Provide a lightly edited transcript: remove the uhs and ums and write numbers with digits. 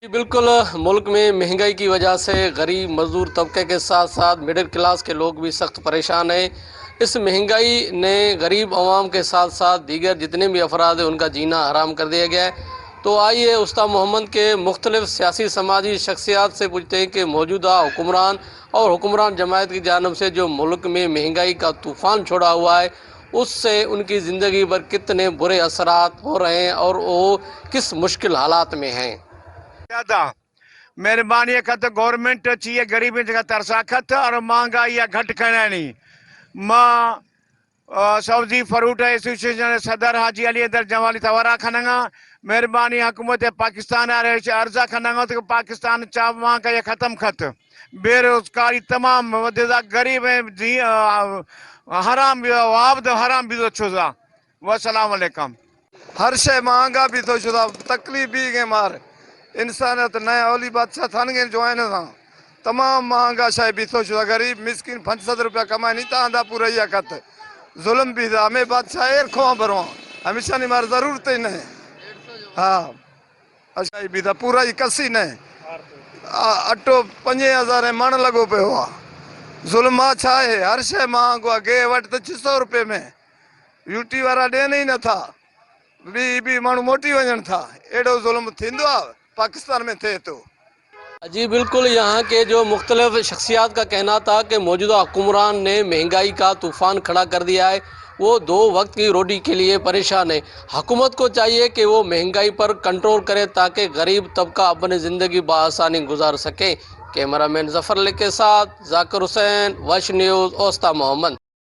जी, बिल्कुल। मुल्क में महंगाई की वजह से गरीब मजदूर तबके के साथ साथ मिडिल क्लास के लोग भी सख्त परेशान हैं। इस महंगाई ने गरीब आवाम के साथ साथ दीगर जितने भी अफराद हैं उनका जीना हराम कर दिया गया है। तो आइए उस्ताद मोहम्मद के मुख्तलिफ सियासी समाजी शख्सियात से पूछते हैं कि मौजूदा हुक्मरान और हुक्मरान जमात की जानब से जो मुल्क में महंगाई का तूफ़ान छोड़ा हुआ है उससे उनकी ज़िंदगी पर कितने बुरे असरात हो रहे हैं और वो किस मुश्किल हालात में हैं। ज्यादा मेहरबानी खत गवर्नमेंट चाहिए गरीबी जगह तरसा खत और महंगाई या घट करनी मां सब्जी फ्रूट एसोसिएशन सदर हाजी अली दर जवाली तवरा खनंगा मेहरबानी हुकूमत पाकिस्तान आ रहे अर्जा खनंगा तो पाकिस्तान चा महंगाई खत्म खत बेरोजगारी तमाम वधदा गरीब हराम वाबद हराम भी तो छुजा वसलाम अलैकुम। हर शे महंगा भी तो शुदा तकलीफ भी के मार इंसानियत नए ओली बादशाह थान के जो है ना तमाम महंगा शे भी तो शुदा गरीब मिस्किन 500 रुपया कमाए नहीं तांदा पूरा या कत जुल्म भी था हमें बादशाह एर खो भरो हमेशा नहीं मार जरूरत ही नहीं। हाँ अच्छा भी था पूरा ही कसी नहीं अटो 5000 मन लगो पे हुआ जुल्म अच्छा है हर शे महंगो गे वट तो 600 रुपये में यूटी वाला दे नहीं न था भी मानू मोटी वजन था एडो जुल्म थिंदो पाकिस्तान में थे तो। जी बिल्कुल, यहाँ के जो मुख्तलिफ शख्सियात का कहना था कि मौजूदा हुक्मरान ने महंगाई का तूफ़ान खड़ा कर दिया है। वो 2 वक्त की रोटी के लिए परेशान है। हुकूमत को चाहिए कि वो महंगाई पर कंट्रोल करे ताकि गरीब तबका अपनी ज़िंदगी बआसानी गुजार सके। कैमरामैन जफ़र अली के साथ जाकिर हुसैन, वश न्यूज़, उस्ताद मोहम्मद।